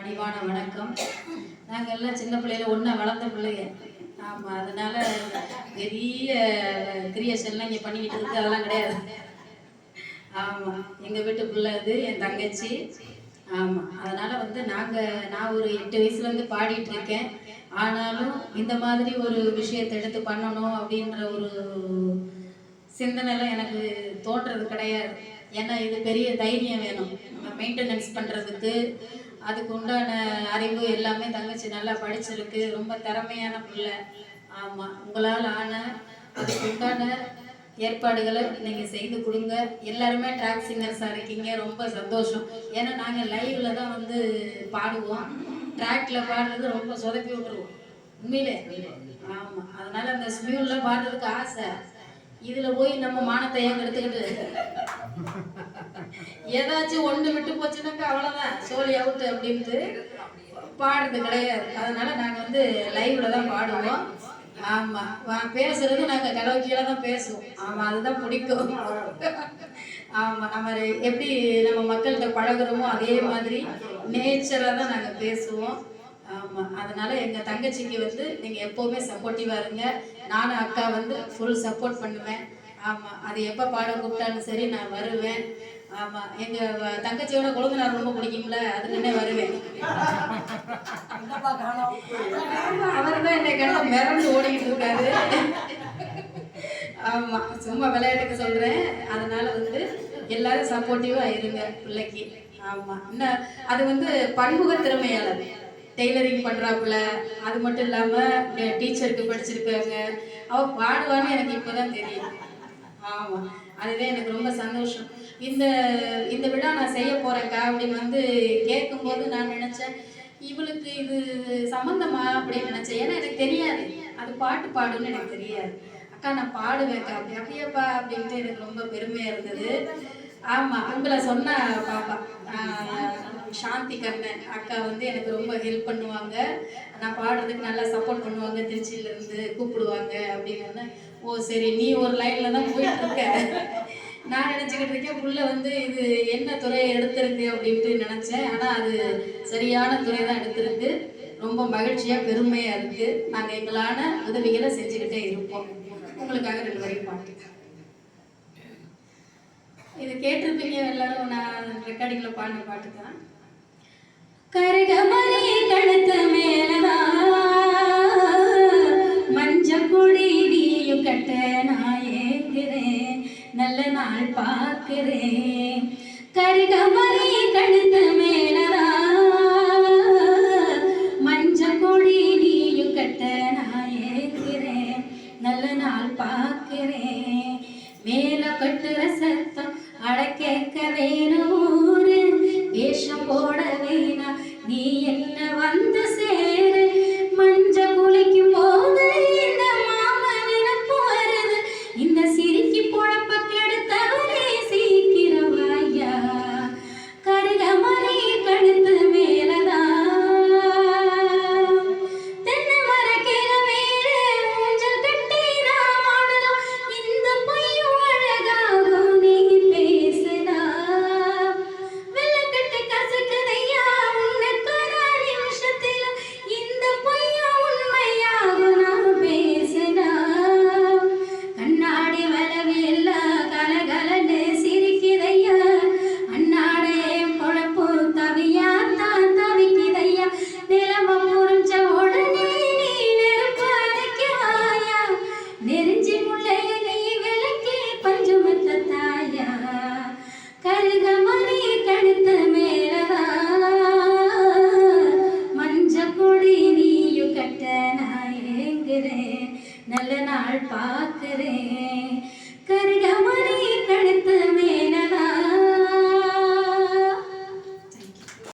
பணிவான வணக்கம். நாங்கள் எல்லாம் சின்ன பிள்ளையில ஒன்றா வளர்ந்த பிள்ளைங்க. ஆமாம், அதனால பெரிய கிரியேஷன்லாம் இங்கே பண்ணிக்கிட்டு இருக்கு அதெல்லாம் கிடையாது. ஆமாம், எங்கள் வீட்டு பிள்ளை அது என் தங்கச்சி. ஆமாம், அதனால் வந்து நான் ஒரு 8 வயசுலேருந்து பாடிட்டு இருக்கேன். ஆனாலும் இந்த மாதிரி ஒரு விஷயத்தை எடுத்து பண்ணணும் அப்படின்ற ஒரு சிந்தனைலாம் எனக்கு தோன்றது கிடையாது. ஏன்னா இது பெரிய தைரியம் வேணும் மெயின்டெனன்ஸ் பண்ணுறதுக்கு. அதுக்கு உண்டான அறிவு எல்லாமே தங்கச்சி நல்லா படிச்சிருக்கு, ரொம்ப திறமையான பிள்ளை. ஆமாம், உங்களால் ஆன அதுக்கு உண்டான ஏற்பாடுகளை நீங்கள் செய்து கொடுங்க. எல்லாருமே ட்ராக் சிங்கர்ஸாக இருக்கீங்க, ரொம்ப சந்தோஷம். ஏன்னா நாங்கள் லைவில் தான் வந்து பாடுவோம், ட்ராக்ல பாடுறது ரொம்ப சொதப்பி விட்டுருவோம் உண்மையிலே. ஆமாம், அதனால அந்த ஸ்மியூலில் பாடுறதுக்கு ஆசை. இதில் போய் நம்ம மானத்தை ஏங்க எடுத்துக்கிட்டு ஏதாச்சும் ஒன்று விட்டு போச்சுன்னாக்கா அவ்வளோதான், சோழி அவுட்டு அப்படின்ட்டு பாடுறது கிடையாது. அதனால நாங்கள் வந்து லைவ்ல தான் பாடுவோம். ஆமாம், பேசுறது நாங்கள் கலோக்கியில் தான் பேசுவோம். ஆமாம், அதுதான் பிடிக்கும். ஆமாம், நம்ம எப்படி நம்ம மக்கள்கிட்ட பழகுறோமோ அதே மாதிரி நேச்சராக தான் நாங்கள் பேசுவோம். ஆமாம், அதனால எங்கள் தங்கச்சிக்கு வந்து நீங்கள் எப்போவுமே சப்போர்ட்டிவாக இருங்க. நானும் அக்கா வந்து ஃபுல் சப்போர்ட் பண்ணுவேன். ஆமாம், அது எப்போ பாட கூப்பிட்டாலும் சரி நான் வருவேன். ஆமாம், எங்கள் தங்கச்சியோட கொழுந்தனார் ரொம்ப பிடிக்கும்ல, அதுக்குன்னே வருவேன். அவர் தான் என்னை கேட்ட மிரண்டு ஓடிக்கிட்டு இருக்காரு. ஆமாம், சும்மா விளையாட்டுக்கு சொல்கிறேன். அதனால் வந்து எல்லாரும் சப்போர்ட்டிவாக இருங்க பிள்ளைக்கு. ஆமாம், இன்னும் அது வந்து பன்முக திறமையாளர், டெய்லரிங் பண்ணுறாப்புல, அது மட்டும் இல்லாமல் டீச்சருக்கு படிச்சிருக்காங்க. அவள் பாடுவான்னு எனக்கு இப்போ தான் தெரியும். ஆமாம், அதுவே எனக்கு ரொம்ப சந்தோஷம். இந்த விழா நான் செய்ய போகிறேன்க்கா அப்படின்னு வந்து கேட்கும்போது நான் நினச்சேன், இவளுக்கு இது சம்மந்தமா அப்படின்னு நினச்சேன். ஏன்னா எனக்கு தெரியாது அது பாட்டு பாடுன்னு எனக்கு தெரியாது. அக்கா நான் பாடுவேன்க்கா அப்படி. அப்படியேப்பா அப்படின்ட்டு எனக்கு ரொம்ப பெருமையாக இருந்தது. ஆமாம், உங்களை சொன்ன பாப்பா சாந்தி கண்ணன் அக்கா வந்து எனக்கு ரொம்ப ஹெல்ப் பண்ணுவாங்க. நான் பாடுறதுக்கு நல்லா சப்போர்ட் பண்ணுவாங்க, திருச்சியிலேருந்து கூப்பிடுவாங்க அப்படின்னு. ஓ சரி, நீ ஒரு லைனில் தான் போயிட்டு இருக்க. நான் நினச்சிக்கிட்டு இருக்கேன் புள்ள வந்து இது என்ன துறையை எடுத்திருக்கு அப்படின்ட்டு நினச்சேன். ஆனால் அது சரியான துறை தான் எடுத்திருக்கு. ரொம்ப மகிழ்ச்சியாக பெருமையாக இருக்குது. நாங்கள் எங்களான உதவிகளை செஞ்சுக்கிட்டே இருப்போம். உங்களுக்காக 2 வரி பாட்டு இது கேட்டிருப்பீங்க எல்லாரும். நான் ரெக்கார்டிங்ல பாடின பாட்டு தான். கருகமணி கழுத்து மேலதான் மஞ்ச கொடி நீயும் கட்ட நான் ஏங்குறேன், நல்ல நாள் பார்க்கிறேன். கருகமணி கழுத்து மேலதான் மஞ்ச கொடி நீயும் கட்ட நான் ஏங்குறேன், நல்ல நாள் பார்க்கிறேன். மேல கட்டுற சத்தம் அட கேட்க வேணூரு, வேஷம் போட வேணா நீ என்ன வந்து சேரு. மஞ்ச குளிக்கும் போது இந்த மாமா நினப்பு வருது, இந்த சிரிக்கி பொழப்ப கெடுத்தவரே சீக்கிரம் ஐயா. கருகமணி கழுத்து மேலதான் தென்னை மரக்கில மேலே ஊஞ்சல் கட்டி நான் ஆடலாம். இந்த பொய்யும் அழகாகும் நீ பேசுனா. வெள்ளக்கட்டு கசக்குதையா உன்னைக்கான நிமிஷத்தில், இந்த பொய்யும் உண்மையாகும் நான் பேசுனா. கண்ணாடி வளவி எல்லாம் கலகலன்னு சிரிக்குதையா, அண்ணாடே பொழப்பு தவியாத்தான் தவிக்குதையா. நிலம புரிஞ்ச உடனே நீ நெருப்பு அணைக்குவாயா, நெருஞ்சி முள்ளைய